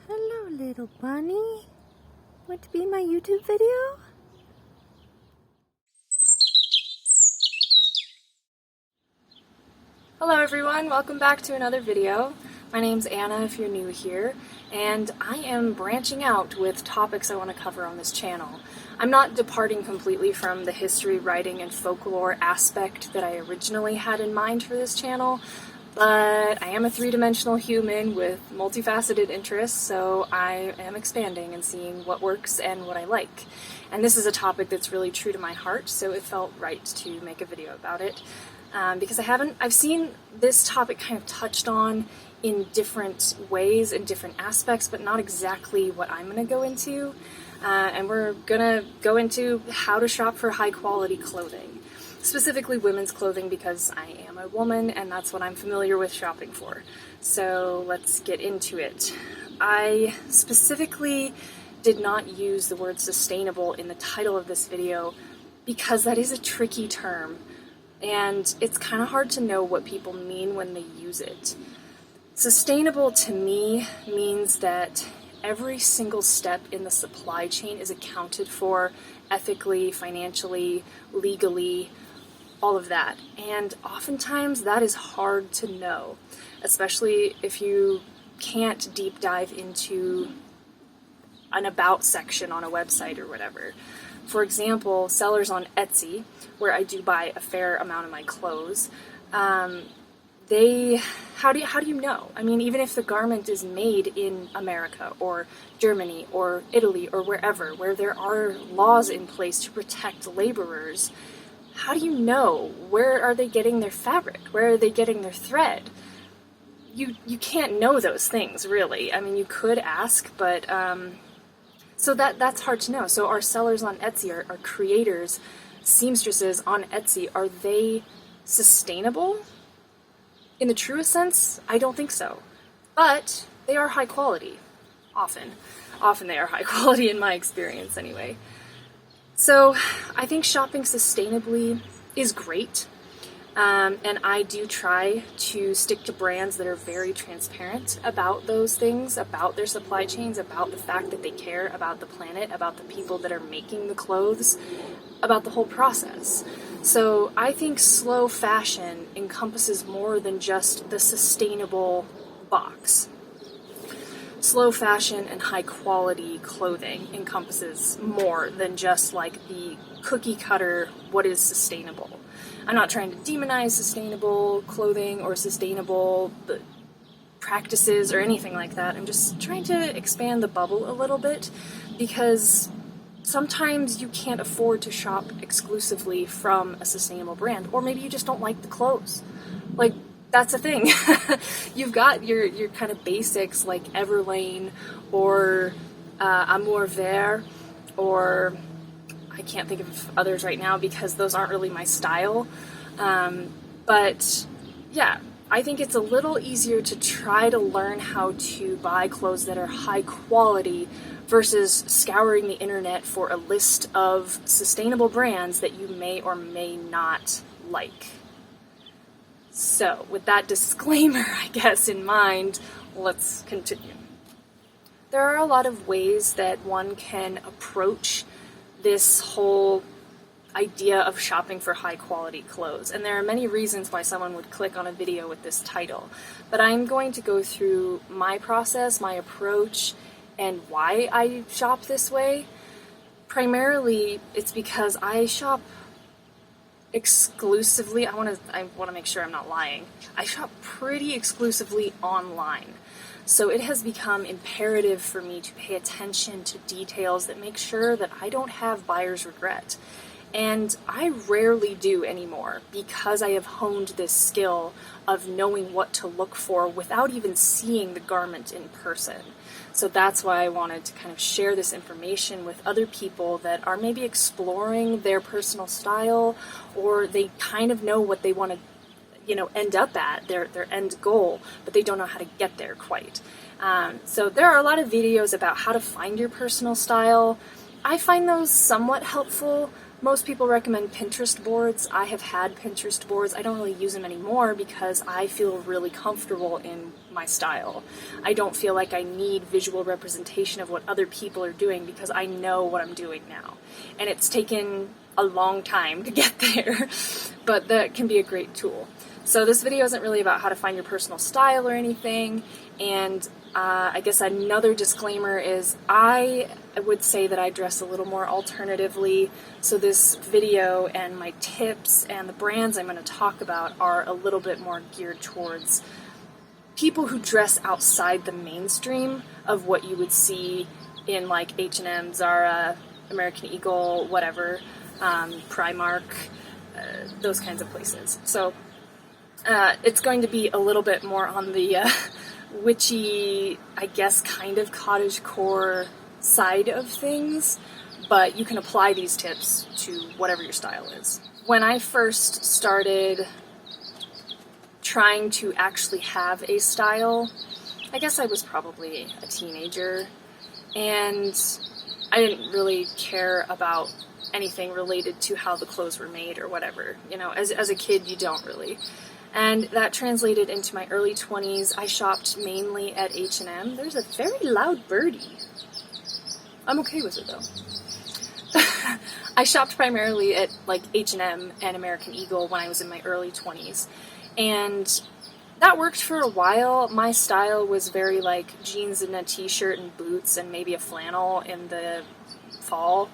Hello, little bunny. Want to be in my YouTube video? Hello everyone, welcome back to another video. My name's Anna if you're new here, and I am branching out with topics I want to cover on this channel. I'm not departing completely from the history, writing, and folklore aspect that I originally had in mind for this channel, but I am a three-dimensional human with multifaceted interests, so I am expanding and seeing what works and what I like. And this is a topic that's really true to my heart, so it felt right to make a video about it. Because I've seen this topic kind of touched on in different ways, in different aspects, but not exactly what I'm going to go into. And we're going to go into how to shop for high quality clothing. Specifically women's clothing, because I am a woman and that's what I'm familiar with shopping for. So let's get into it. I specifically did not use the word sustainable in the title of this video because that is a tricky term. And it's kind of hard to know what people mean when they use it. Sustainable to me means that every single step in the supply chain is accounted for ethically, financially, legally, all of that. And oftentimes that is hard to know, especially if you can't deep dive into an about section on a website or whatever. For example, sellers on Etsy, where I do buy a fair amount of my clothes, how do you know? I mean, even if the garment is made in America or Germany or Italy or wherever, where there are laws in place to protect laborers, how do you know? Where are they getting their fabric? Where are they getting their thread? You can't know those things, really. I mean, you could ask, but so that's hard to know. So our sellers on Etsy, our creators, seamstresses on Etsy, are they sustainable? In the truest sense, I don't think so. But they are high quality. Often they are high quality in my experience anyway. So I think shopping sustainably is great. And I do try to stick to brands that are very transparent about those things, about their supply chains, about the fact that they care about the planet, about the people that are making the clothes, about the whole process. So I think slow fashion encompasses more than just the sustainable box. Slow fashion and high quality clothing encompasses more than just like the cookie cutter, what is sustainable. I'm not trying to demonize sustainable clothing or sustainable practices or anything like that. I'm just trying to expand the bubble a little bit, because sometimes you can't afford to shop exclusively from a sustainable brand, or maybe you just don't like the clothes. Like, that's a thing. You've got your kind of basics like Everlane or Amour Vert, or I can't think of others right now because those aren't really my style. But yeah, I think it's a little easier to try to learn how to buy clothes that are high quality versus scouring the internet for a list of sustainable brands that you may or may not like. So with that disclaimer, I guess, in mind, let's continue. There are a lot of ways that one can approach this whole idea of shopping for high quality clothes, and there are many reasons why someone would click on a video with this title, but I'm going to go through my process, my approach, and why I shop this way. Primarily, it's because I shop exclusively, I want to make sure I'm not lying, I shop pretty exclusively online. So it has become imperative for me to pay attention to details that make sure that I don't have buyer's regret. And I rarely do anymore, because I have honed this skill of knowing what to look for without even seeing the garment in person. So that's why I wanted to kind of share this information with other people that are maybe exploring their personal style, or they kind of know what they want to end up at, their end goal, but they don't know how to get there quite. So there are a lot of videos about how to find your personal style. I find those somewhat helpful. Most people recommend Pinterest boards. I have had Pinterest boards. I don't really use them anymore because I feel really comfortable in my style. I don't feel like I need visual representation of what other people are doing because I know what I'm doing now. And it's taken a long time to get there, but that can be a great tool. So this video isn't really about how to find your personal style or anything, and I guess another disclaimer is I would say that I dress a little more alternatively, so this video and my tips and the brands I'm going to talk about are a little bit more geared towards people who dress outside the mainstream of what you would see in like H&M, Zara, American Eagle, whatever, Primark, those kinds of places. So it's going to be a little bit more on the witchy, I guess, kind of cottagecore side of things, but you can apply these tips to whatever your style is. When I first started trying to actually have a style, I guess I was probably a teenager, and I didn't really care about anything related to how the clothes were made or whatever. You know, as a kid, you don't really. And that translated into my early 20s. I shopped mainly at H&M. There's a very loud birdie. I'm okay with it though. I shopped primarily at like H&M and American Eagle when I was in my early 20s. And that worked for a while. My style was very like jeans and a t-shirt and boots and maybe a flannel in the fall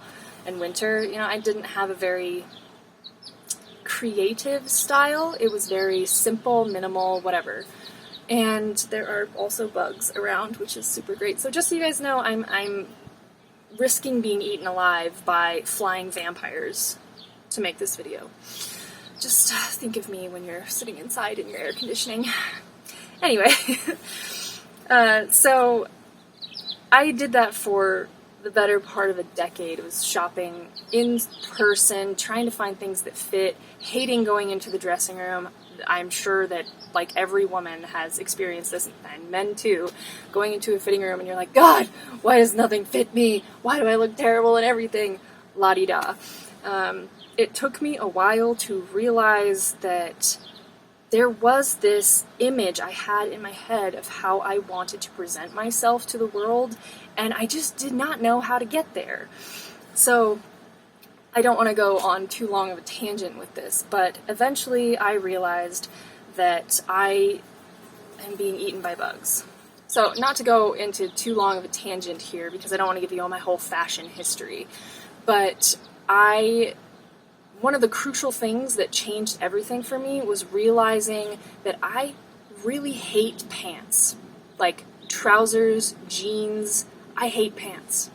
and winter. You know, I didn't have a very creative style. It was very simple, minimal, whatever. And there are also bugs around, which is super great. So just so you guys know, I'm risking being eaten alive by flying vampires to make this video. Just think of me when you're sitting inside in your air conditioning. Anyway, so I did that for the better part of a decade. It was shopping in person, trying to find things that fit, hating going into the dressing room. I'm sure that like every woman has experienced this, and men too, going into a fitting room and you're like, God, why does nothing fit me? Why do I look terrible and everything? La-di-da. It took me a while to realize that there was this image I had in my head of how I wanted to present myself to the world, and I just did not know how to get there. So I don't want to go on too long of a tangent with this, but eventually I realized that I am being eaten by bugs. So not to go into too long of a tangent here, because I don't want to give you all my whole fashion history, but one of the crucial things that changed everything for me was realizing that I really hate pants. Like trousers, jeans, I hate pants.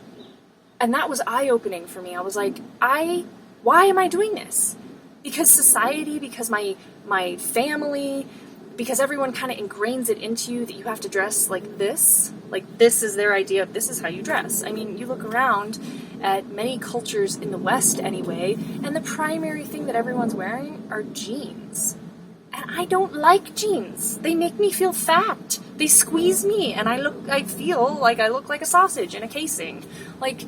And that was eye-opening for me. I was like, why am I doing this? Because society, because my family, because everyone kind of ingrains it into you that you have to dress like this. Like this is their idea of this is how you dress. I mean, you look around at many cultures in the West anyway, and the primary thing that everyone's wearing are jeans. And I don't like jeans. They make me feel fat. They squeeze me, and I feel like I look like a sausage in a casing. Like,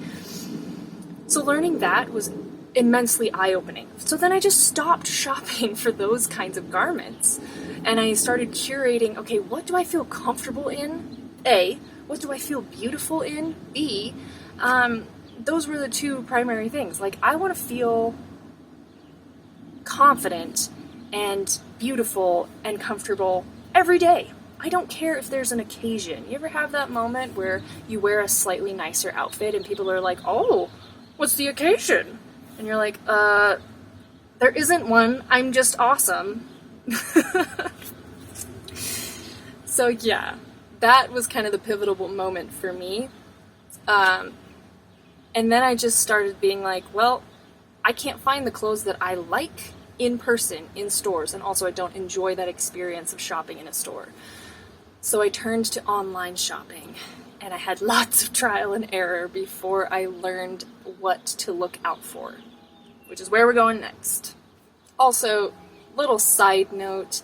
so learning that was immensely eye-opening. So then I just stopped shopping for those kinds of garments. And I started curating, okay, what do I feel comfortable in? A, what do I feel beautiful in? B, those were the two primary things. Like, I want to feel confident and beautiful and comfortable every day. I don't care if there's an occasion. You ever have that moment where you wear a slightly nicer outfit and people are like, oh, what's the occasion? And you're like, there isn't one. I'm just awesome. So yeah, that was kind of the pivotal moment for me. And then I just started being like, well, I can't find the clothes that I like in person, in stores, and also I don't enjoy that experience of shopping in a store. So I turned to online shopping, and I had lots of trial and error before I learned what to look out for, which is where we're going next. Also, little side note,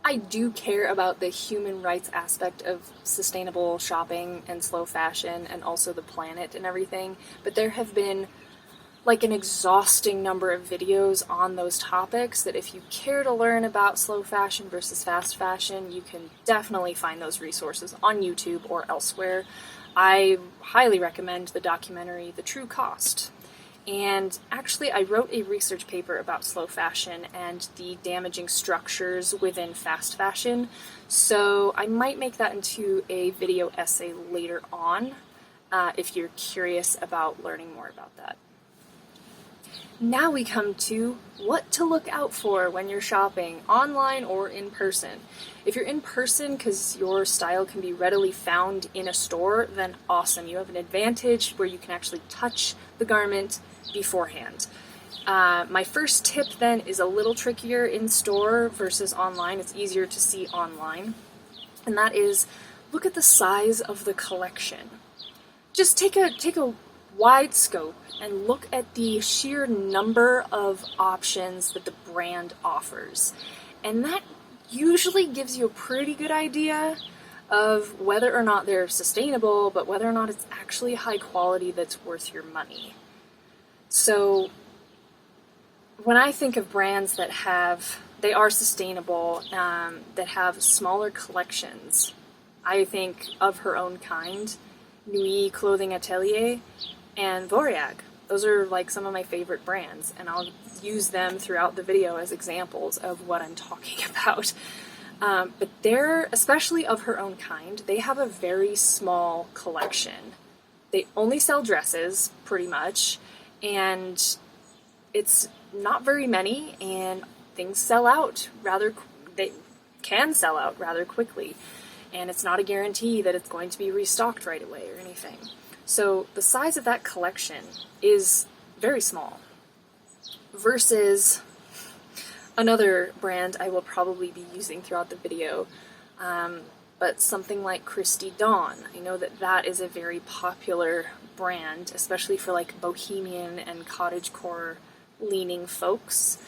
I do care about the human rights aspect of sustainable shopping and slow fashion and also the planet and everything, but there have been like an exhausting number of videos on those topics that if you care to learn about slow fashion versus fast fashion, you can definitely find those resources on YouTube or elsewhere. I highly recommend the documentary The True Cost. And actually, I wrote a research paper about slow fashion and the damaging structures within fast fashion, so I might make that into a video essay later on if you're curious about learning more about that. Now we come to what to look out for when you're shopping, online or in person. If you're in person because your style can be readily found in a store, then awesome. You have an advantage where you can actually touch the garment beforehand. My first tip then is a little trickier in store versus online. It's easier to see online. And that is, look at the size of the collection. Just take a wide scope and look at the sheer number of options that the brand offers. And that usually gives you a pretty good idea of whether or not they're sustainable, but whether or not it's actually high quality that's worth your money. So when I think of brands that they are sustainable, that have smaller collections, I think of Her Own Kind, Nuit clothing Atelier, and Voriagh. Those are like some of my favorite brands, and I'll use them throughout the video as examples of what I'm talking about. But they're, especially of Her Own Kind, they have a very small collection. They only sell dresses, pretty much, and it's not very many, and things sell out they can sell out rather quickly, and it's not a guarantee that it's going to be restocked right away or anything. So the size of that collection is very small versus another brand I will probably be using throughout the video, but something like Christy Dawn. I know that is a very popular brand, especially for like bohemian and cottagecore leaning folks.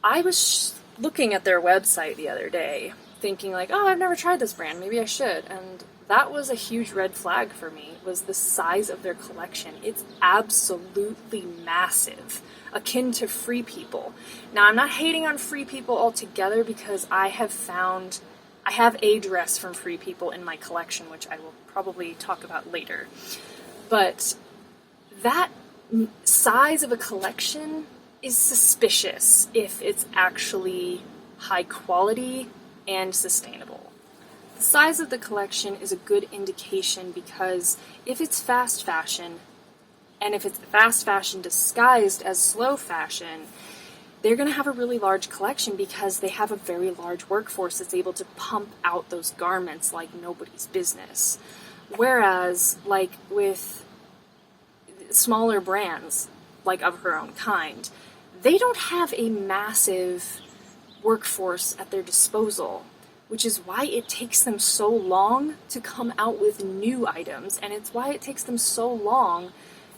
I was looking at their website the other day thinking like, oh, I've never tried this brand, maybe I should, and that was a huge red flag for me, was the size of their collection. It's absolutely massive, akin to Free People. Now, I'm not hating on Free People altogether because I have a dress from Free People in my collection, which I will probably talk about later. But that size of a collection is suspicious if it's actually high quality and sustainable. The size of the collection is a good indication because if it's fast fashion, and if it's fast fashion disguised as slow fashion, they're going to have a really large collection because they have a very large workforce that's able to pump out those garments like nobody's business. Whereas, like with smaller brands, like of Her Own Kind, they don't have a massive workforce at their disposal, which is why it takes them so long to come out with new items, and it's why it takes them so long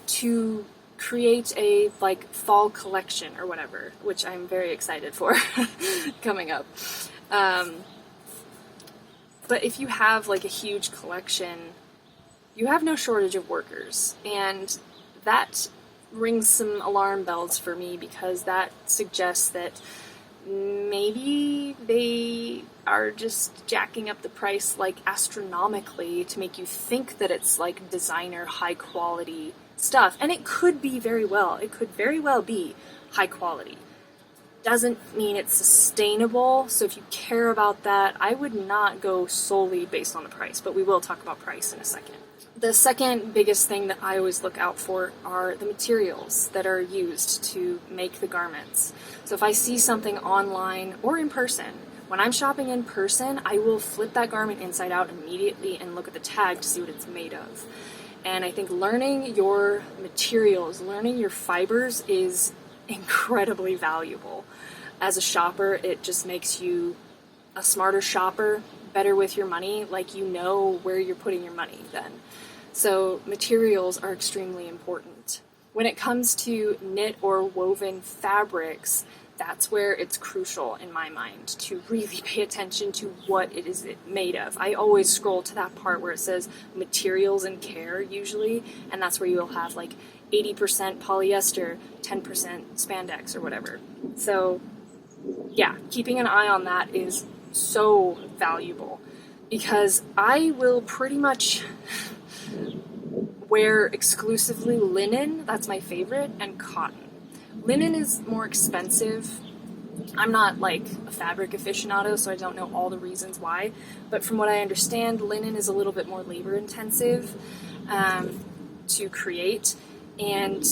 to create a like fall collection or whatever, which I'm very excited for coming up. But if you have like a huge collection, you have no shortage of workers, and that rings some alarm bells for me because that suggests that maybe they are just jacking up the price like astronomically to make you think that it's like designer high quality stuff. And it could be very well. It could very well be high quality. Doesn't mean it's sustainable. So if you care about that, I would not go solely based on the price, but we will talk about price in a second. The second biggest thing that I always look out for are the materials that are used to make the garments. So if I see something online or in person, when I'm shopping in person, I will flip that garment inside out immediately and look at the tag to see what it's made of. And I think learning your materials, learning your fibers is incredibly valuable. As a shopper, it just makes you a smarter shopper, better with your money, like you know where you're putting your money then. So materials are extremely important. When it comes to knit or woven fabrics, that's where it's crucial in my mind to really pay attention to what it is made of. I always scroll to that part where it says materials and care usually, and that's where you'll have like 80% polyester, 10% spandex or whatever. So yeah, keeping an eye on that is so valuable, because I will pretty much wear exclusively linen, that's my favorite, and cotton. Linen is more expensive. I'm not like a fabric aficionado, so I don't know all the reasons why, but from what I understand, linen is a little bit more labor intensive to create, and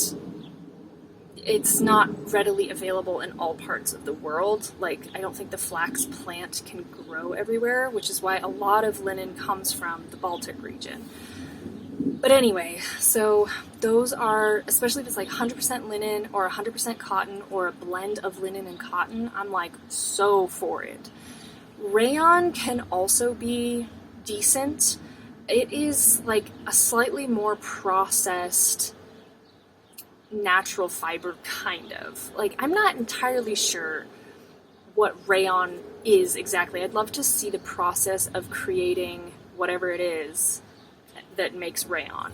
it's not readily available in all parts of the world. Like, I don't think the flax plant can grow everywhere, which is why a lot of linen comes from the Baltic region. But anyway, so those are, especially if it's like 100% linen or 100% cotton or a blend of linen and cotton, I'm like so for it. Rayon can also be decent. It is like a slightly more processed natural fiber, kind of. Like, I'm not entirely sure what rayon is exactly. I'd love to see the process of creating whatever it is that makes rayon.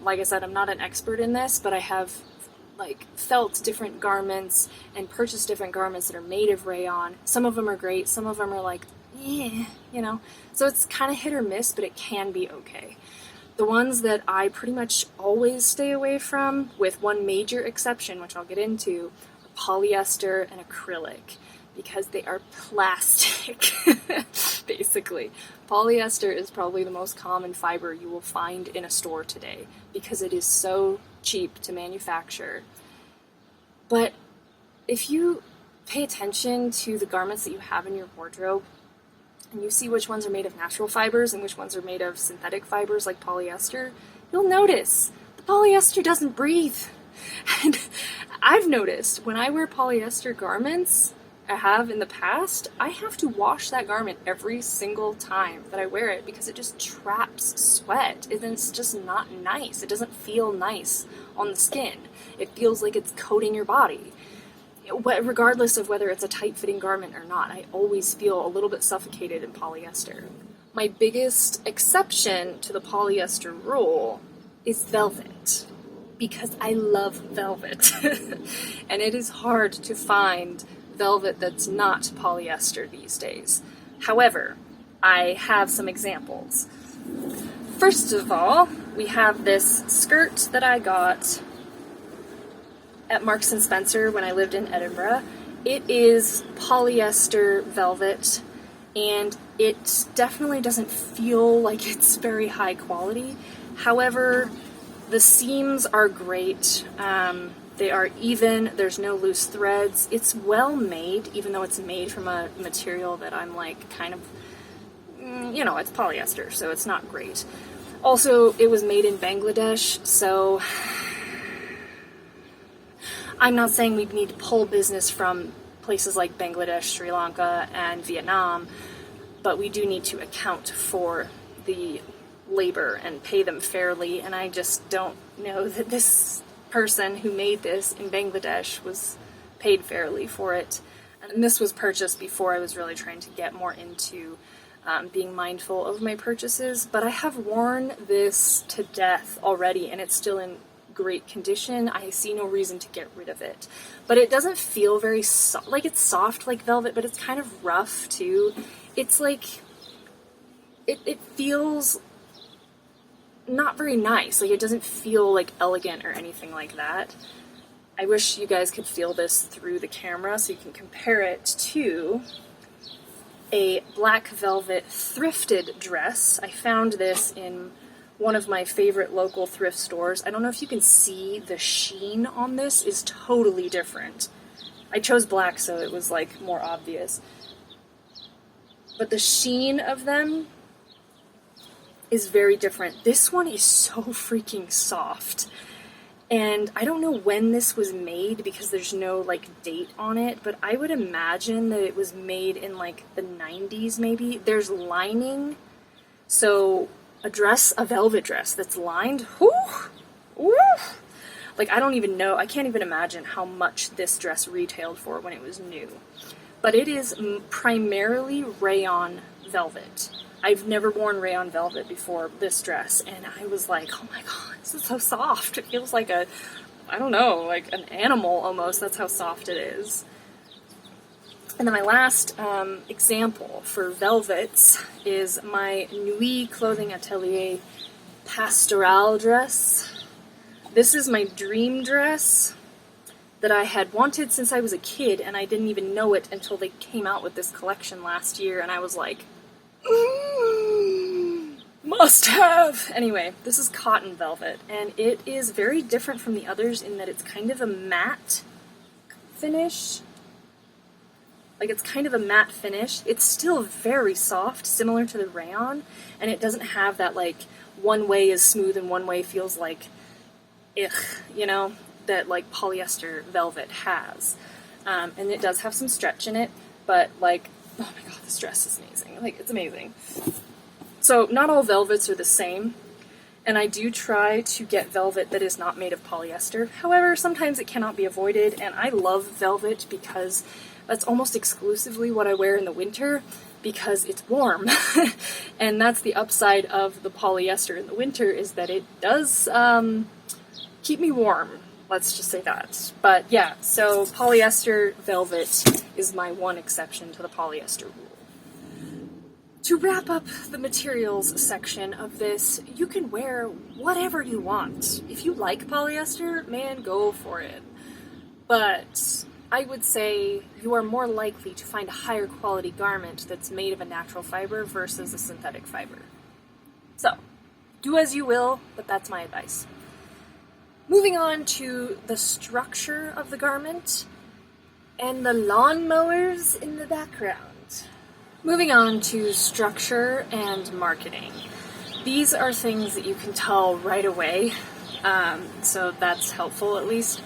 Like I said, I'm not an expert in this, but I have like felt different garments and purchased different garments that are made of rayon. Some of them are great, some of them are like, you know, so it's kind of hit or miss, but it can be okay. The ones that I pretty much always stay away from, with one major exception, which I'll get into, are polyester and acrylic, because they are plastic, basically. Polyester is probably the most common fiber you will find in a store today, because it is so cheap to manufacture. But if you pay attention to the garments that you have in your wardrobe, and you see which ones are made of natural fibers and which ones are made of synthetic fibers like polyester, you'll notice the polyester doesn't breathe. And I've noticed when I wear polyester garments, I have in the past, I have to wash that garment every single time that I wear it, because it just traps sweat. It's just not nice. It doesn't feel nice on the skin. It feels like it's coating your body. Regardless of whether it's a tight-fitting garment or not, I always feel a little bit suffocated in polyester. My biggest exception to the polyester rule is velvet, because I love velvet. And it is hard to find velvet that's not polyester these days. However, I have some examples. First of all, we have this skirt that I got at Marks & Spencer when I lived in Edinburgh. It is polyester velvet, and it definitely doesn't feel like it's very high quality. However, the seams are great. They are even, there's no loose threads. It's well made, even though it's made from a material that I'm like kind of, you know, it's polyester, so it's not great. Also, it was made in Bangladesh, so I'm not saying we need to pull business from places like Bangladesh, Sri Lanka, and Vietnam, but we do need to account for the labor and pay them fairly, and I just don't know that this person who made this in Bangladesh was paid fairly for it. And this was purchased before I was really trying to get more into being mindful of my purchases, but I have worn this to death already, and it's still in great condition. I see no reason to get rid of it. But it doesn't feel very like it's soft like velvet, but it's kind of rough too. It's like it feels not very nice. Like, it doesn't feel like elegant or anything like that. I wish you guys could feel this through the camera so you can compare it to a black velvet thrifted dress. I found this in one of my favorite local thrift stores. I don't know if you can see the sheen on this is totally different. I chose black so it was like more obvious. But the sheen of them is very different. This one is so freaking soft. And I don't know when this was made because there's no like date on it, but I would imagine that it was made in like the 90s maybe. There's lining. So a velvet dress that's lined, whoo, Like, I don't even know, I can't even imagine how much this dress retailed for when it was new. But it is primarily rayon velvet. I've never worn rayon velvet before this dress, and I was like, oh my god, this is so soft. It feels like a, I don't know, like an animal almost. That's how soft it is. And then my last example for velvets is my Nuit clothing Atelier pastoral dress. This is my dream dress that I had wanted since I was a kid, and I didn't even know it until they came out with this collection last year, and I was like, must have! Anyway, this is cotton velvet, and it is very different from the others in that it's kind of a matte finish. Like, it's kind of a matte finish. It's still very soft, similar to the rayon, and it doesn't have that, like, one way is smooth and one way feels like, you know, that, like, polyester velvet has. And it does have some stretch in it, but, like, oh my god, this dress is amazing. Like, it's amazing. So, not all velvets are the same, and I do try to get velvet that is not made of polyester. However, sometimes it cannot be avoided, and I love velvet because that's almost exclusively what I wear in the winter, because it's warm. And that's the upside of the polyester in the winter, is that it does keep me warm. Let's just say that. But yeah, so polyester velvet is my one exception to the polyester rule. To wrap up the materials section of this, you can wear whatever you want. If you like polyester, man, go for it. But I would say you are more likely to find a higher quality garment that's made of a natural fiber versus a synthetic fiber. So, do as you will, but that's my advice. Moving on to the structure of the garment and the lawnmowers in the background. Moving on to structure and marketing. These are things that you can tell right away, so that's helpful at least.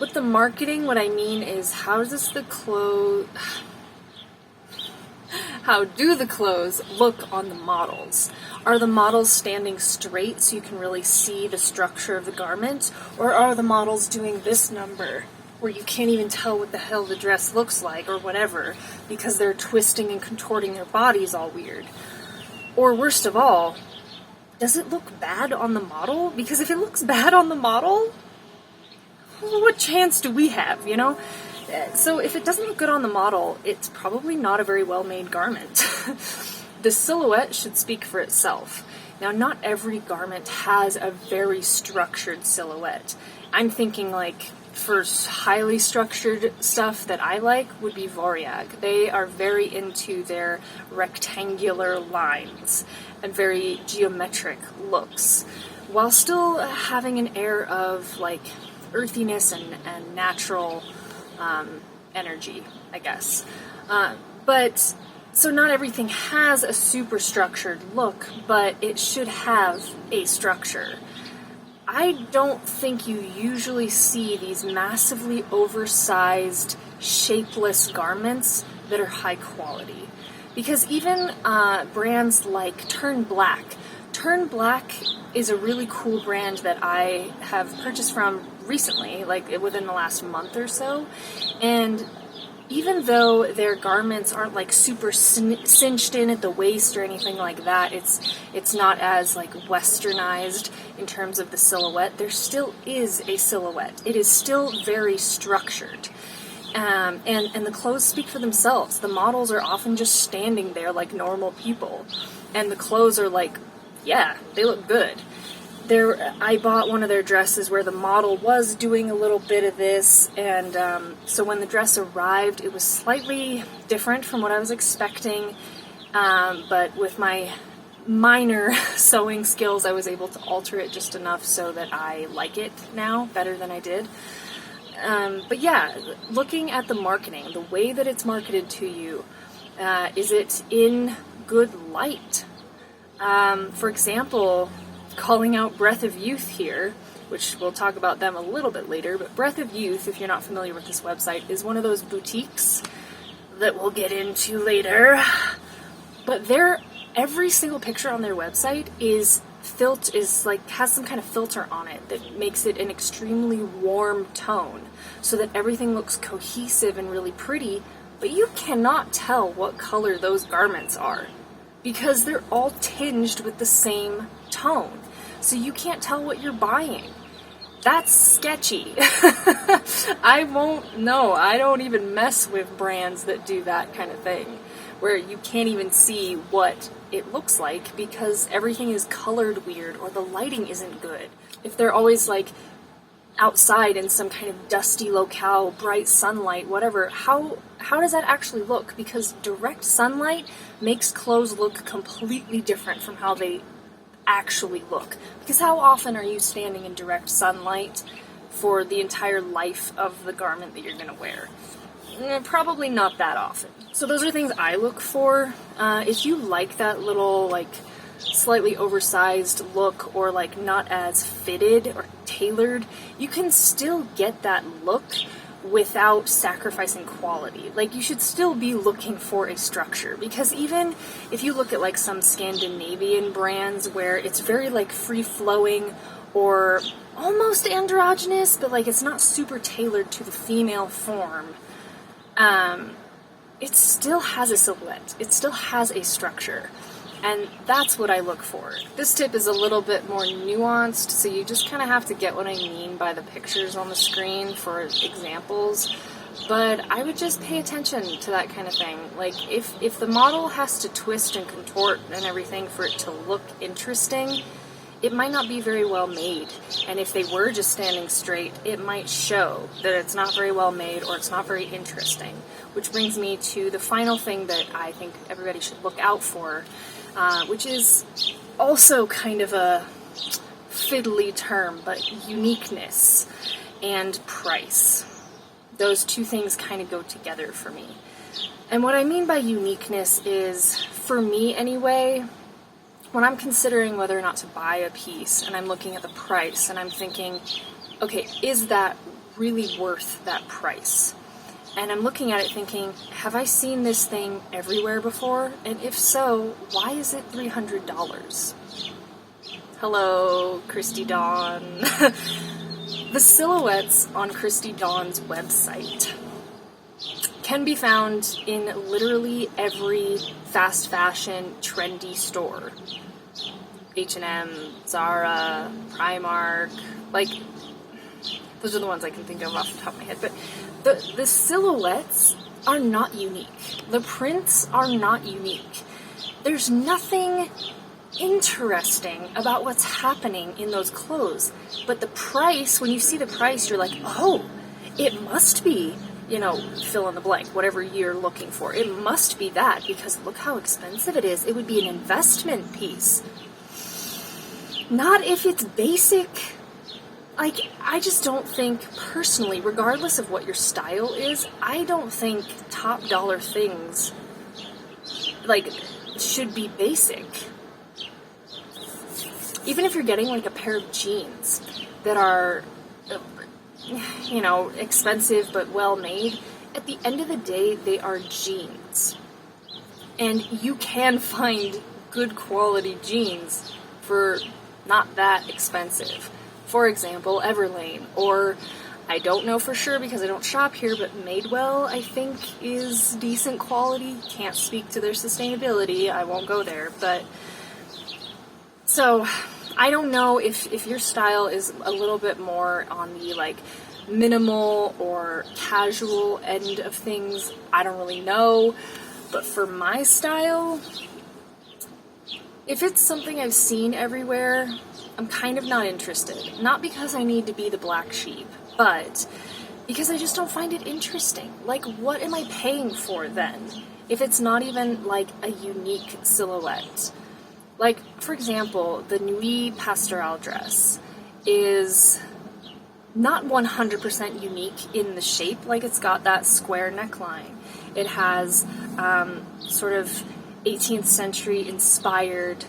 With the marketing, what I mean is how do the clothes look on the models? Are the models standing straight so you can really see the structure of the garment? Or are the models doing this number where you can't even tell what the hell the dress looks like or whatever because they're twisting and contorting their bodies all weird? Or worst of all, does it look bad on the model? Because if it looks bad on the model, what chance do we have, you know? So if it doesn't look good on the model, it's probably not a very well-made garment. The silhouette should speak for itself. Now, not every garment has a very structured silhouette. I'm thinking, like, for highly structured stuff that I like would be Voriagh. They are very into their rectangular lines and very geometric looks, while still having an air of, like, earthiness and natural energy, I guess. But so not everything has a super structured look, but it should have a structure. I don't think you usually see these massively oversized, shapeless garments that are high quality. Because even brands like Turn Black is a really cool brand that I have purchased from recently, like within the last month or so, and even though their garments aren't like super cinched in at the waist or anything like that, it's not as like westernized in terms of the silhouette, there still is a silhouette. It is still very structured. And the clothes speak for themselves. The models are often just standing there like normal people, and the clothes are like, yeah, they look good. I bought one of their dresses where the model was doing a little bit of this, and so when the dress arrived, it was slightly different from what I was expecting, but with my minor sewing skills, I was able to alter it just enough so that I like it now better than I did. But yeah, looking at the marketing, the way that it's marketed to you, is it in good light? For example, calling out Breath of Youth here, which we'll talk about them a little bit later, but Breath of Youth, if you're not familiar with this website, is one of those boutiques that we'll get into later. But every single picture on their website is has some kind of filter on it that makes it an extremely warm tone so that everything looks cohesive and really pretty, but you cannot tell what color those garments are because they're all tinged with the same tone. So you can't tell what you're buying. That's sketchy. I won't know. I don't even mess with brands that do that kind of thing, where you can't even see what it looks like because everything is colored weird or the lighting isn't good. If they're always like outside in some kind of dusty locale, bright sunlight, whatever, how does that actually look? Because direct sunlight makes clothes look completely different from how they actually look. Because how often are you standing in direct sunlight for the entire life of the garment that you're going to wear? Probably not that often. So those are things I look for. If you like that little like slightly oversized look or like not as fitted or tailored, you can still get that look without sacrificing quality. Like, you should still be looking for a structure, because even if you look at like some Scandinavian brands where it's very like free-flowing or almost androgynous, but like it's not super tailored to the female form, it still has a silhouette. It still has a structure. And that's what I look for. This tip is a little bit more nuanced, so you just kind of have to get what I mean by the pictures on the screen for examples. But I would just pay attention to that kind of thing. Like, if the model has to twist and contort and everything for it to look interesting, it might not be very well made. And if they were just standing straight, it might show that it's not very well made or it's not very interesting. Which brings me to the final thing that I think everybody should look out for, which is also kind of a fiddly term, but uniqueness and price. Those two things kind of go together for me. And what I mean by uniqueness is, for me anyway, when I'm considering whether or not to buy a piece and I'm looking at the price and I'm thinking, okay, is that really worth that price? And I'm looking at it thinking, have I seen this thing everywhere before? And if so, why is it $300? Hello, Christy Dawn. The silhouettes on Christy Dawn's website can be found in literally every fast fashion trendy store. H&M, Zara, Primark, like, those are the ones I can think of off the top of my head. But the silhouettes are not unique. The prints are not unique. There's nothing interesting about what's happening in those clothes. But the price, when you see the price, you're like, oh, it must be, fill in the blank, whatever you're looking for. It must be that, because look how expensive it is. It would be an investment piece. Not if it's basic. Like, I just don't think, personally, regardless of what your style is, I don't think top dollar things, like, should be basic. Even if you're getting, like, a pair of jeans that are, expensive but well made, at the end of the day, they are jeans. And you can find good quality jeans for not that expensive. For example, Everlane, or I don't know for sure because I don't shop here, but Madewell, I think, is decent quality. Can't speak to their sustainability. I won't go there, but so I don't know if your style is a little bit more on the like minimal or casual end of things. I don't really know, but for my style, if it's something I've seen everywhere, I'm kind of not interested. Not because I need to be the black sheep, but because I just don't find it interesting. Like, what am I paying for then, if it's not even, like, a unique silhouette? Like, for example, the Nuit pastoral dress is not 100% unique in the shape. Like, it's got that square neckline. It has sort of 18th century inspired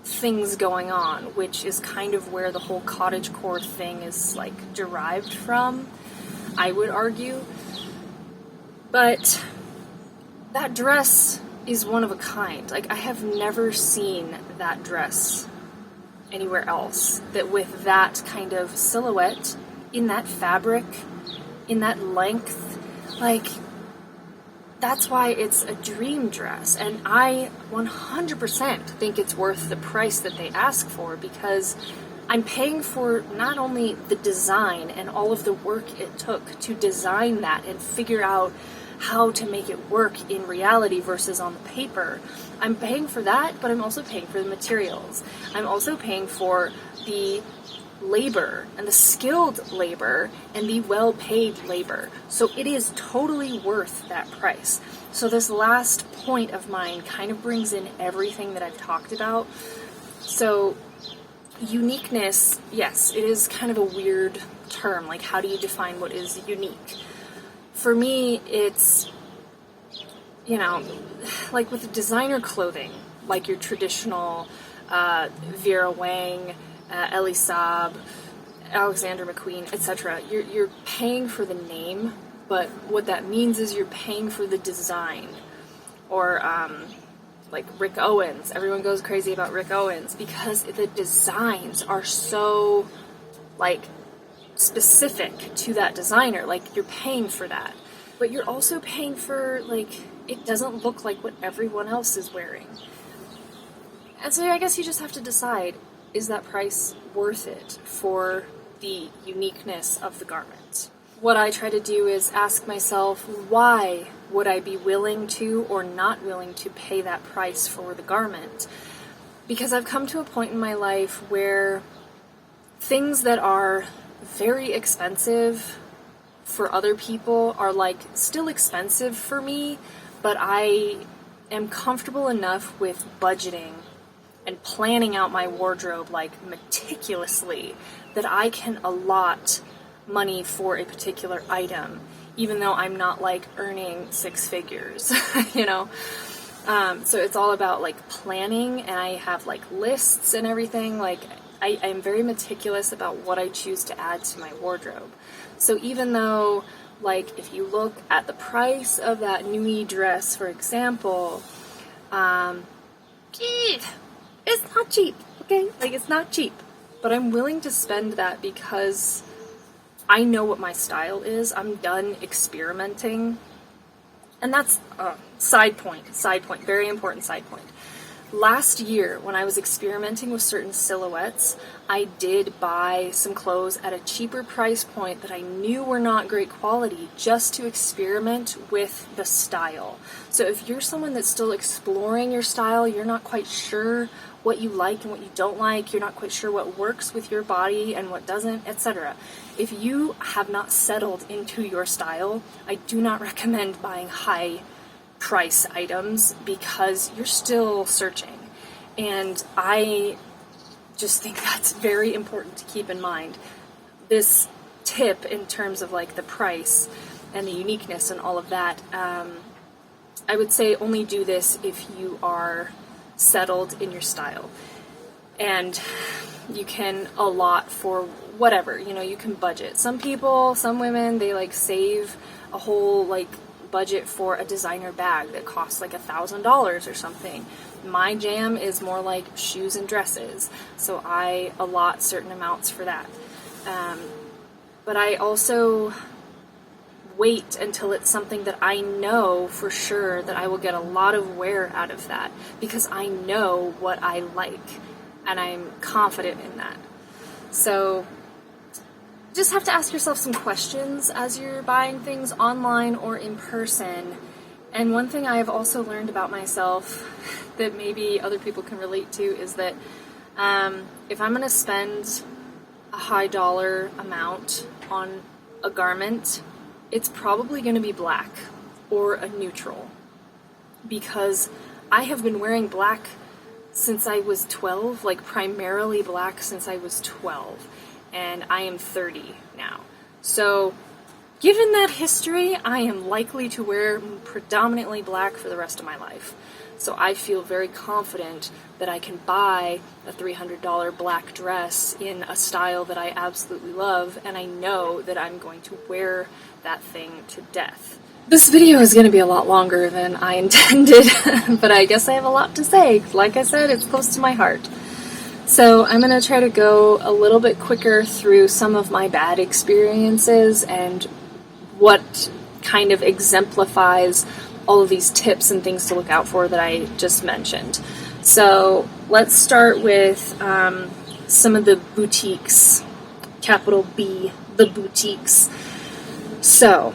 things going on, which is kind of where the whole cottagecore thing is like derived from, I would argue. But that dress is one of a kind. Like, I have never seen that dress anywhere else. That with that kind of silhouette, in that fabric, in that length, like, that's why it's a dream dress. And I 100% think it's worth the price that they ask for, because I'm paying for not only the design and all of the work it took to design that and figure out how to make it work in reality versus on the paper. I'm paying for that, but I'm also paying for the materials. I'm also paying for the labor and the skilled labor and the well-paid labor. So it is totally worth that price. So this last point of mine kind of brings in everything that I've talked about. So uniqueness, yes, it is kind of a weird term. Like, how do you define what is unique? For me, it's, you know, like with designer clothing, like your traditional Vera Wang, Elie Saab, Alexander McQueen, etc. You're paying for the name, but what that means is you're paying for the design. Or like Rick Owens. Everyone goes crazy about Rick Owens because the designs are so, like, specific to that designer. Like, you're paying for that, but you're also paying for, like, it doesn't look like what everyone else is wearing. And so I guess you just have to decide, is that price worth it for the uniqueness of the garment? What I try to do is ask myself, why would I be willing to or not willing to pay that price for the garment? Because I've come to a point in my life where things that are very expensive for other people are, like, still expensive for me, but I am comfortable enough with budgeting and planning out my wardrobe, like, meticulously, that I can allot money for a particular item, even though I'm not, like, earning six figures, you know? So it's all about, like, planning, and I have, like, lists and everything. Like, I'm very meticulous about what I choose to add to my wardrobe. So even though, like, if you look at the price of that Nuit dress, for example, it's not cheap, okay? Like, it's not cheap. But I'm willing to spend that because I know what my style is. I'm done experimenting. And that's a side point, very important side point. Last year, when I was experimenting with certain silhouettes, I did buy some clothes at a cheaper price point that I knew were not great quality, just to experiment with the style. So if you're someone that's still exploring your style, you're not quite sure what you like and what you don't like, you're not quite sure what works with your body and what doesn't, etc. If you have not settled into your style, I do not recommend buying high price items because you're still searching. And I just think that's very important to keep in mind. This tip in terms of, like, the price and the uniqueness and all of that, I would say only do this if you are settled in your style. And you can allot for whatever, you know, you can budget. Some people, some women, they, like, save a whole, like, budget for a designer bag that costs like $1,000 or something. My jam is more like shoes and dresses, so I allot certain amounts for that. But I also wait until it's something that I know for sure that I will get a lot of wear out of that, because I know what I like and I'm confident in that. So just have to ask yourself some questions as you're buying things online or in person. And one thing I have also learned about myself that maybe other people can relate to is that if I'm going to spend a high dollar amount on a garment, it's probably going to be black or a neutral, because I have been wearing black since I was 12, like primarily black since I was 12. And I am 30 now. So, given that history, I am likely to wear predominantly black for the rest of my life. So I feel very confident that I can buy a $300 black dress in a style that I absolutely love, and I know that I'm going to wear that thing to death. This video is going to be a lot longer than I intended, but I guess I have a lot to say. Like I said, it's close to my heart. So I'm going to try to go a little bit quicker through some of my bad experiences and what kind of exemplifies all of these tips and things to look out for that I just mentioned. So let's start with some of the boutiques, capital B, the boutiques. So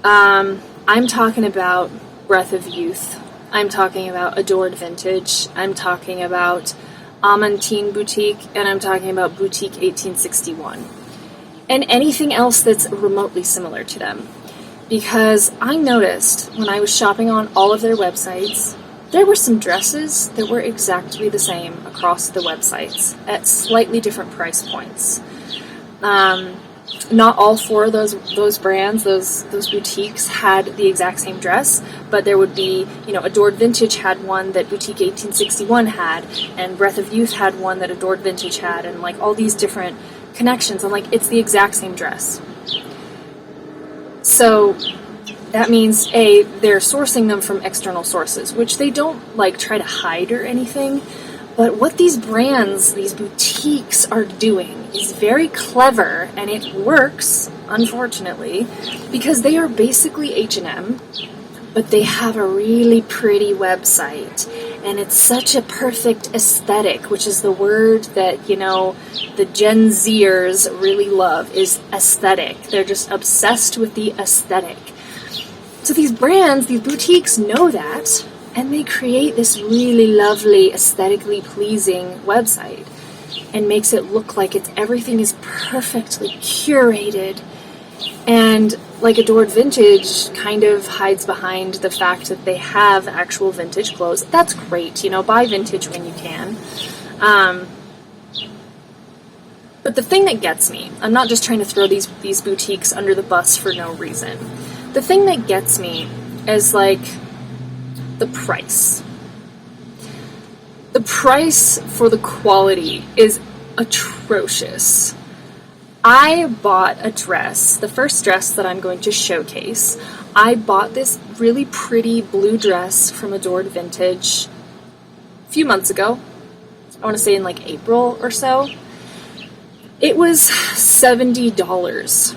I'm talking about Breath of Youth. I'm talking about Adored Vintage. I'm talking about Amantine Boutique, and I'm talking about Boutique 1861. And anything else that's remotely similar to them. Because I noticed when I was shopping on all of their websites, there were some dresses that were exactly the same across the websites at slightly different price points. Not all four of those brands, those boutiques had the exact same dress, but there would be, Adored Vintage had one that Boutique 1861 had, and Breath of Youth had one that Adored Vintage had, and like all these different connections. I'm like, it's the exact same dress. So that means A, they're sourcing them from external sources, which they don't like try to hide or anything. But what these brands, these boutiques are doing is very clever, and it works, unfortunately, because they are basically H&M, but they have a really pretty website, and it's such a perfect aesthetic, which is the word that, the Gen Zers really love, is aesthetic. They're just obsessed with the aesthetic. So these brands, these boutiques know that, and they create this really lovely, aesthetically pleasing website and makes it look like everything is perfectly curated. And like Adored Vintage kind of hides behind the fact that they have actual vintage clothes. That's great, buy vintage when you can. But the thing that gets me, I'm not just trying to throw these boutiques under the bus for no reason. The thing that gets me is like the price. The price for the quality is atrocious. I bought a dress, the first dress that I'm going to showcase. I bought this really pretty blue dress from Adored Vintage a few months ago. I want to say in like April or so. It was $70.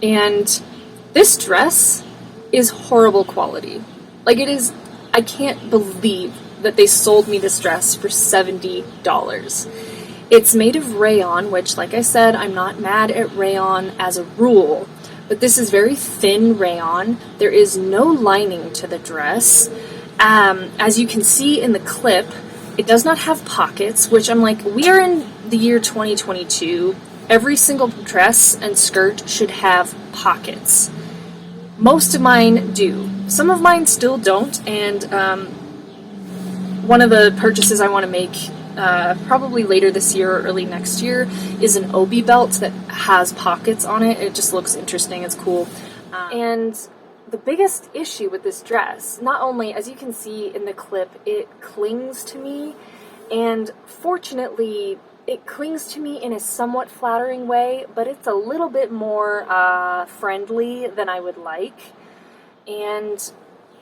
And this dress is horrible quality. Like it is, I can't believe that they sold me this dress for $70. It's made of rayon, which, like I said, I'm not mad at rayon as a rule, but this is very thin rayon. There is no lining to the dress. As you can see in the clip, it does not have pockets, which I'm like, we are in the year 2022. Every single dress and skirt should have pockets. Most of mine do. Some of mine still don't, and one of the purchases I want to make probably later this year or early next year is an obi belt that has pockets on it. It just looks interesting, it's cool. And the biggest issue with this dress, not only, as you can see in the clip, it clings to me, and fortunately it clings to me in a somewhat flattering way, but it's a little bit more friendly than I would like. And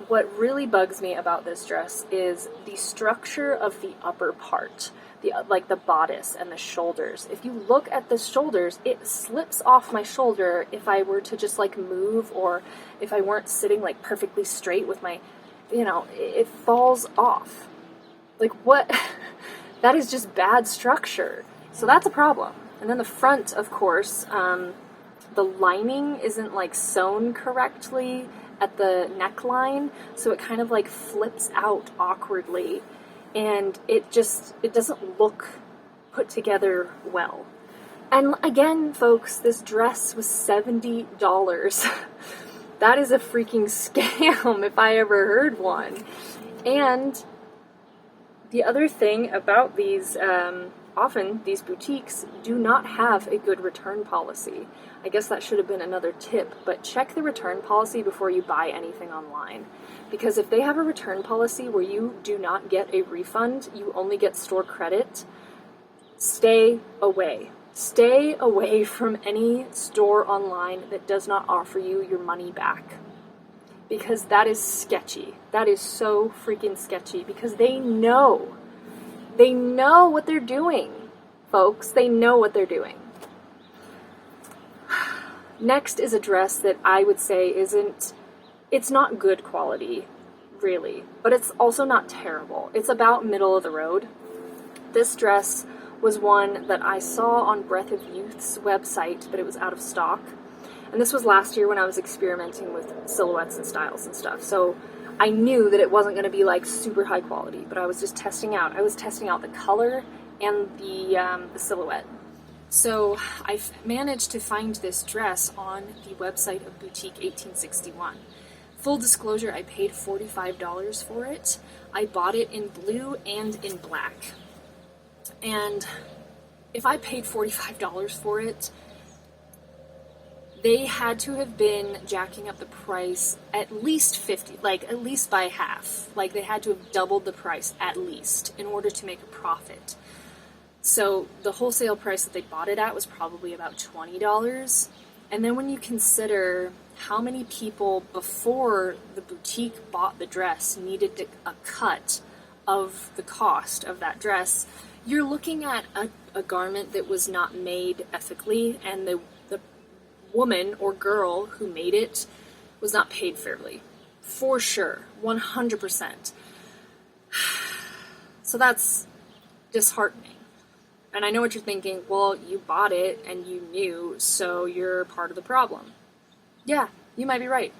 what really bugs me about this dress is the structure of the upper part, like the bodice and the shoulders. If you look at the shoulders, it slips off my shoulder if I were to just like move, or if I weren't sitting like perfectly straight with my, it falls off. Like what? That is just bad structure. So that's a problem. And then the front, of course, the lining isn't like sewn correctly at the neckline, so it kind of like flips out awkwardly, and it doesn't look put together well. And again, folks, this dress was $70. That is a freaking scam if I ever heard one. And the other thing about these, often these boutiques do not have a good return policy. I guess that should have been another tip, but check the return policy before you buy anything online. Because if they have a return policy where you do not get a refund, you only get store credit, stay away. Stay away from any store online that does not offer you your money back. Because that is sketchy. That is so freaking sketchy, because they know what they're doing. folks. They know what they're doing. Next is a dress that I would say it's not good quality, really, but it's also not terrible. It's about middle of the road. This dress was one that I saw on Breath of Youth's website, but it was out of stock. And this was last year when I was experimenting with silhouettes and styles and stuff. So I knew that it wasn't going to be like super high quality, but I was just testing out. I was testing out the color and the silhouette. So I managed to find this dress on the website of Boutique 1861. Full disclosure, I paid $45 for it. I bought it in blue and in black. And if I paid $45 for it, they had to have been jacking up the price at least 50, like at least by half. Like they had to have doubled the price at least in order to make a profit. So the wholesale price that they bought it at was probably about $20. And then when you consider how many people before the boutique bought the dress needed a cut of the cost of that dress, you're looking at a garment that was not made ethically, and the woman or girl who made it was not paid fairly. For sure, 100%. So that's disheartening. And I know what you're thinking, well, you bought it and you knew, so you're part of the problem. Yeah, you might be right.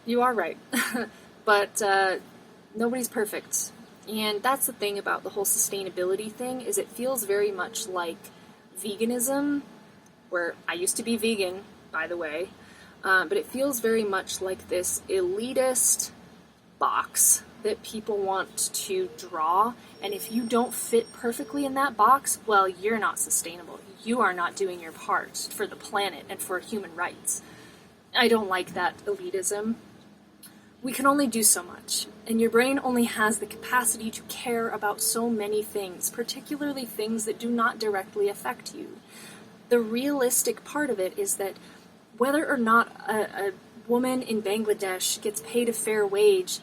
You are right. But nobody's perfect. And that's the thing about the whole sustainability thing, is it feels very much like veganism, where I used to be vegan, by the way, but it feels very much like this elitist box that people want to draw, and if you don't fit perfectly in that box, well, you're not sustainable. You are not doing your part for the planet and for human rights. I don't like that elitism. We can only do so much, and your brain only has the capacity to care about so many things, particularly things that do not directly affect you. The realistic part of it is that whether or not a woman in Bangladesh gets paid a fair wage,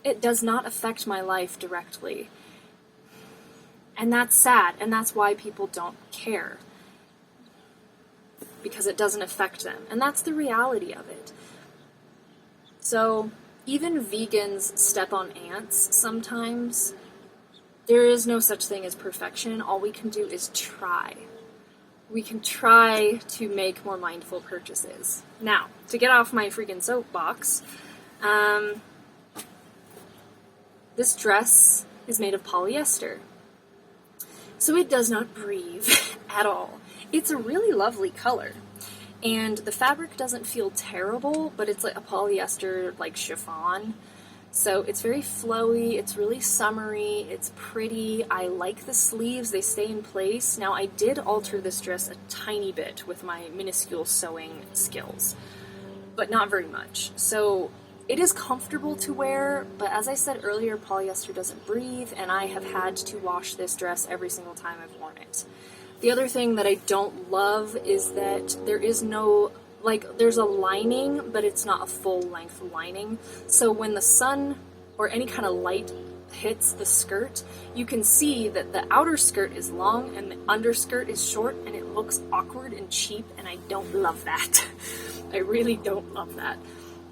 it does not affect my life directly. And that's sad, and that's why people don't care. Because it doesn't affect them. And that's the reality of it. So, even vegans step on ants sometimes. There is no such thing as perfection. All we can do is try. We can try to make more mindful purchases. Now, to get off my freaking soapbox, this dress is made of polyester. So it does not breathe at all. It's a really lovely color. And the fabric doesn't feel terrible, but it's like a polyester like chiffon. So it's very flowy, it's really summery, it's pretty. I like the sleeves, they stay in place. Now I did alter this dress a tiny bit with my minuscule sewing skills, but not very much. So it is comfortable to wear, but as I said earlier, polyester doesn't breathe, and I have had to wash this dress every single time I've worn it. The other thing that I don't love is that there is no, like, there's a lining, but it's not a full-length lining. So when the sun or any kind of light hits the skirt, you can see that the outer skirt is long and the underskirt is short, and it looks awkward and cheap, and I don't love that. I really don't love that.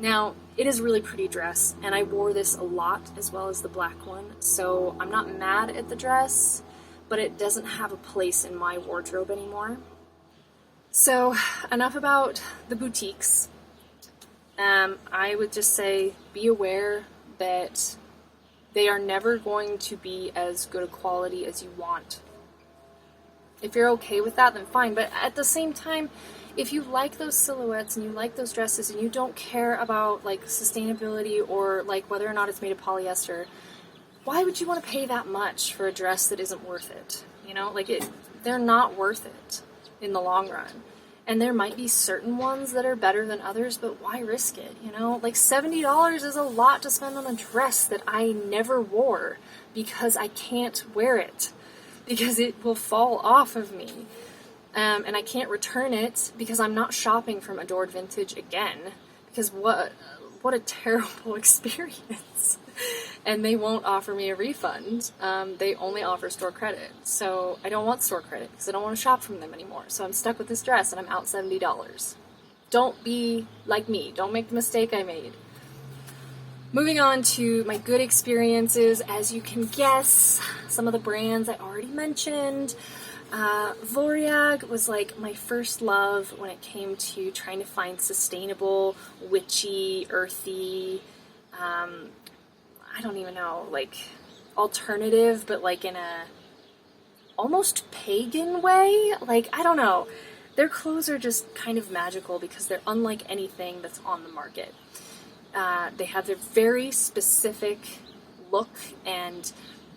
Now, it is a really pretty dress, and I wore this a lot, as well as the black one, so I'm not mad at the dress, but it doesn't have a place in my wardrobe anymore. So, enough about the boutiques. I would just say, be aware that they are never going to be as good a quality as you want. If you're okay with that, then fine, but at the same time, if you like those silhouettes and you like those dresses and you don't care about like sustainability or like whether or not it's made of polyester, why would you want to pay that much for a dress that isn't worth it? You know, like they're not worth it in the long run. And there might be certain ones that are better than others, but why risk it? You know, like $70 is a lot to spend on a dress that I never wore because I can't wear it because it will fall off of me. And I can't return it because I'm not shopping from Adored Vintage again, because what a terrible experience. and they won't offer me a refund. They only offer store credit. So I don't want store credit because I don't want to shop from them anymore. So I'm stuck with this dress and I'm out $70. Don't be like me. Don't make the mistake I made. Moving on to my good experiences, as you can guess, some of the brands I already mentioned. Voriagh was like my first love when it came to trying to find sustainable, witchy, earthy, I don't even know, like alternative, but like in a almost pagan way. Like, I don't know. Their clothes are just kind of magical because they're unlike anything that's on the market. They have their very specific look and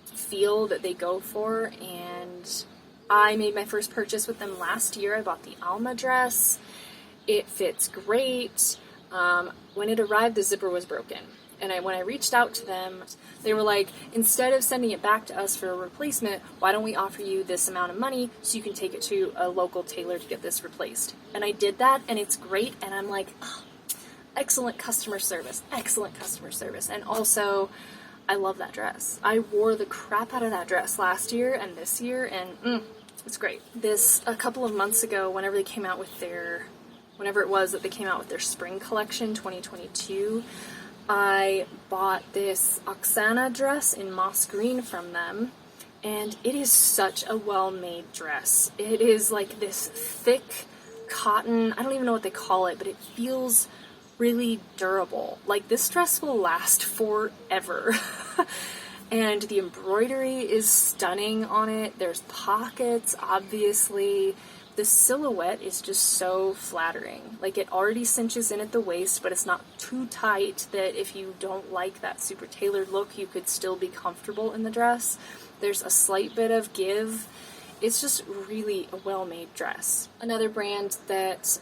feel that they go for, and I made my first purchase with them last year. I bought the Alma dress. It fits great. When it arrived, the zipper was broken. And when I reached out to them, they were like, instead of sending it back to us for a replacement, why don't we offer you this amount of money so you can take it to a local tailor to get this replaced? And I did that, and it's great, and I'm like, oh, excellent customer service, excellent customer service. And also, I love that dress. I wore the crap out of that dress last year and this year, and it's great. A couple of months ago, whenever it was that they came out with their spring collection, 2022, I bought this Oksana dress in moss green from them, and it is such a well-made dress. It is like this thick cotton, I don't even know what they call it, but it feels really durable. Like, this dress will last forever. And the embroidery is stunning on it. There's pockets, obviously. The silhouette is just so flattering. Like, it already cinches in at the waist, but it's not too tight that if you don't like that super tailored look, you could still be comfortable in the dress. There's a slight bit of give. It's just really a well-made dress. Another brand that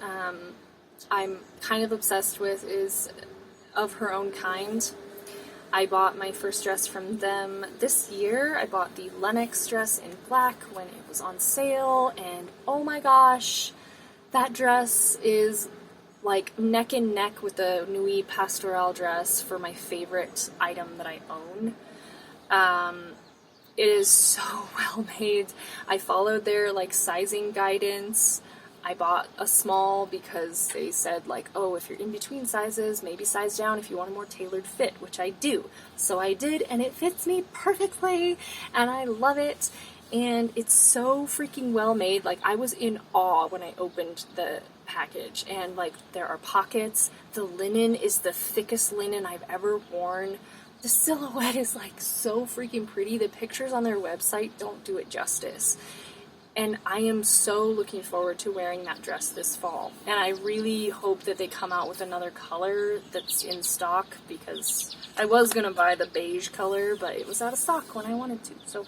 I'm kind of obsessed with is Of Her Own Kind. I bought my first dress from them this year. I bought the Lennox dress in black when it was on sale, and oh my gosh, that dress is like neck and neck with the Nuit pastoral dress for my favorite item that I own. It is so well made. I followed their like sizing guidance. I bought a small because they said like, oh, if you're in between sizes, maybe size down if you want a more tailored fit, which I do. So I did, and it fits me perfectly, and I love it, and it's so freaking well made. Like, I was in awe when I opened the package, and like, there are pockets. The linen is the thickest linen I've ever worn. The silhouette is like so freaking pretty. The pictures on their website don't do it justice. And I am so looking forward to wearing that dress this fall. And I really hope that they come out with another color that's in stock, because I was going to buy the beige color, but it was out of stock when I wanted to. So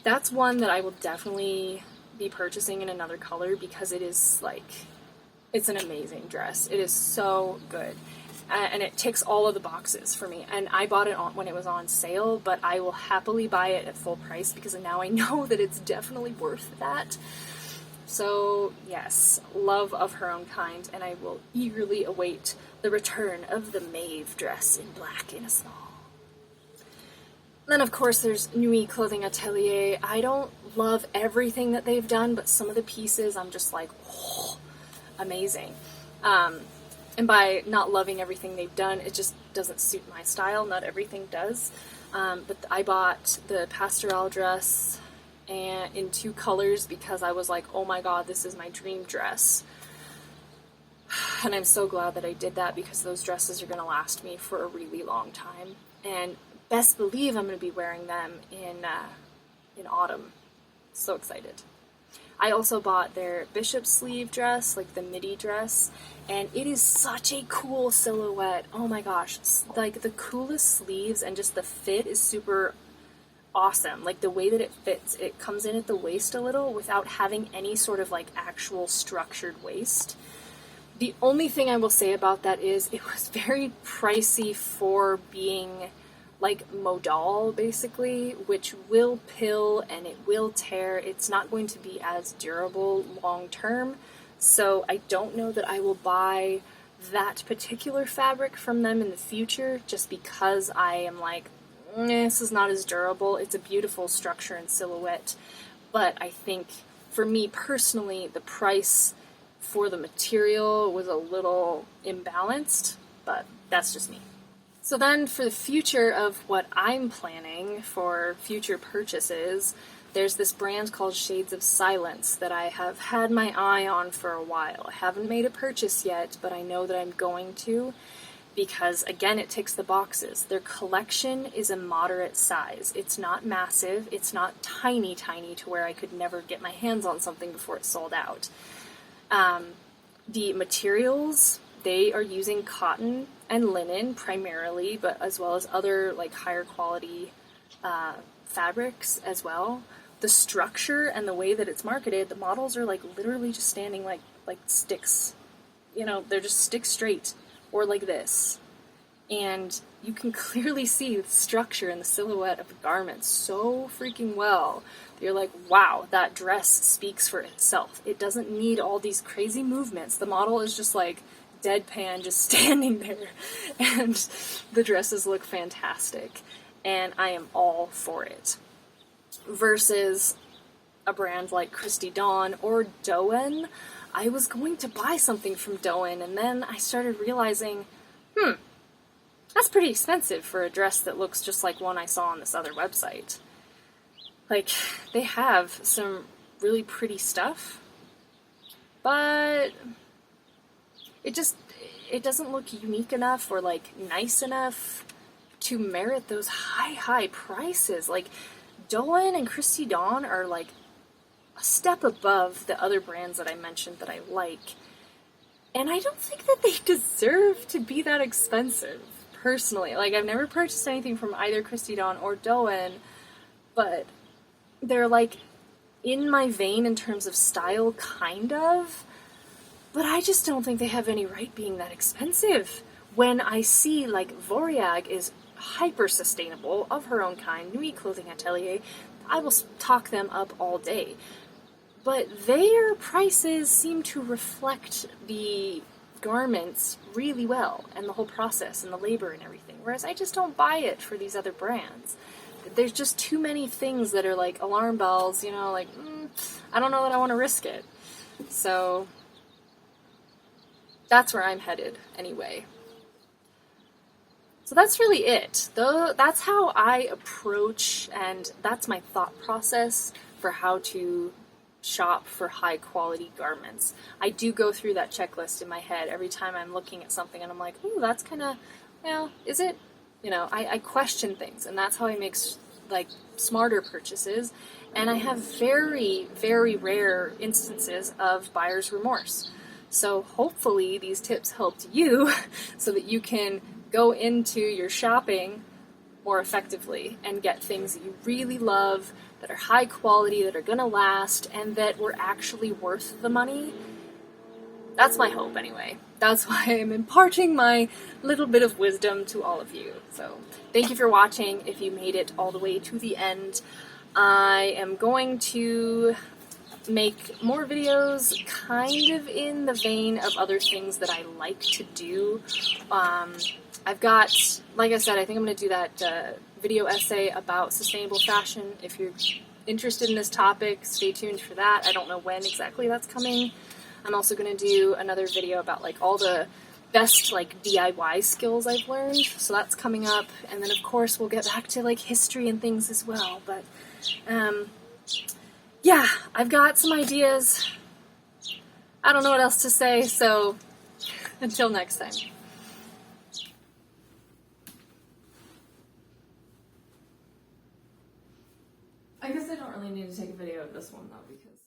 that's one that I will definitely be purchasing in another color, because it is like, it's an amazing dress. It is so good. And it ticks all of the boxes for me. And I bought it when it was on sale, but I will happily buy it at full price because now I know that it's definitely worth that. So yes, love Of Her Own Kind, and I will eagerly await the return of the Maeve dress in black in a small. Then of course there's Nuit Clothing Atelier. I don't love everything that they've done, but some of the pieces I'm just like, oh, amazing. And by not loving everything they've done, it just doesn't suit my style. Not everything does. But I bought the pastoral dress in 2 colors because I was like, oh my god, this is my dream dress. And I'm so glad that I did that, because those dresses are going to last me for a really long time. And best believe I'm going to be wearing them in autumn. So excited. I also bought their bishop sleeve dress, like the midi dress, and it is such a cool silhouette. Oh my gosh, it's like the coolest sleeves, and just the fit is super awesome. Like the way that it fits, it comes in at the waist a little without having any sort of like actual structured waist. The only thing I will say about that is it was very pricey for being like modal, basically, which will pill and it will tear. It's not going to be as durable long term, so I don't know that I will buy that particular fabric from them in the future, just because I am like, this is not as durable. It's a beautiful structure and silhouette, but I think for me personally, the price for the material was a little imbalanced, but that's just me. So then for the future of what I'm planning for future purchases, there's this brand called Shades of Silence that I have had my eye on for a while. I haven't made a purchase yet, but I know that I'm going to, because again, it ticks the boxes. Their collection is a moderate size. It's not massive. It's not tiny to where I could never get my hands on something before it sold out. The materials, they are using cotton and linen primarily, but as well as other like higher quality fabrics as well. The structure and the way that it's marketed, the models are like literally just standing like sticks. You know, they're just stick straight or like this. And you can clearly see the structure and the silhouette of the garment so freaking well. You're like, wow, that dress speaks for itself. It doesn't need all these crazy movements. The model is just like deadpan, just standing there. And the dresses look fantastic. And I am all for it. Versus a brand like Christy Dawn or Doen. I was going to buy something from Doen, and then I started realizing, that's pretty expensive for a dress that looks just like one I saw on this other website. Like, they have some really pretty stuff, but it doesn't look unique enough or like nice enough to merit those high prices. Like, Doen and Christy Dawn are like a step above the other brands that I mentioned that I like. And I don't think that they deserve to be that expensive, personally. Like, I've never purchased anything from either Christy Dawn or Doen, but they're like in my vein in terms of style, kind of. But I just don't think they have any right being that expensive. When I see, like, Voriagh is hyper sustainable, of her own kind, Nuit Clothing Atelier, I will talk them up all day. But their prices seem to reflect the garments really well, and the whole process, and the labor and everything, whereas I just don't buy it for these other brands. There's just too many things that are like alarm bells, you know, like, I don't know that I want to risk it. So that's where I'm headed, anyway. So that's really it. Though that's how I approach, and that's my thought process for how to shop for high quality garments. I do go through that checklist in my head every time I'm looking at something and I'm like, ooh, that's kind of, well, is it? You know, I question things, and that's how I make like smarter purchases. And I have very, very rare instances of buyer's remorse. So hopefully these tips helped you so that you can go into your shopping more effectively and get things that you really love, that are high quality, that are going to last, and that were actually worth the money. That's my hope, anyway. That's why I'm imparting my little bit of wisdom to all of you. So thank you for watching. If you made it all the way to the end, I am going to make more videos kind of in the vein of other things that I like to do. I've got, like I said, I think I'm going to do that video essay about sustainable fashion. If you're interested in this topic, stay tuned for that. I don't know when exactly that's coming. I'm also going to do another video about like all the best like DIY skills I've learned. So that's coming up. And then of course we'll get back to like history and things as well. But yeah, I've got some ideas. I don't know what else to say. So until next time. I guess I don't really need to take a video of this one though, because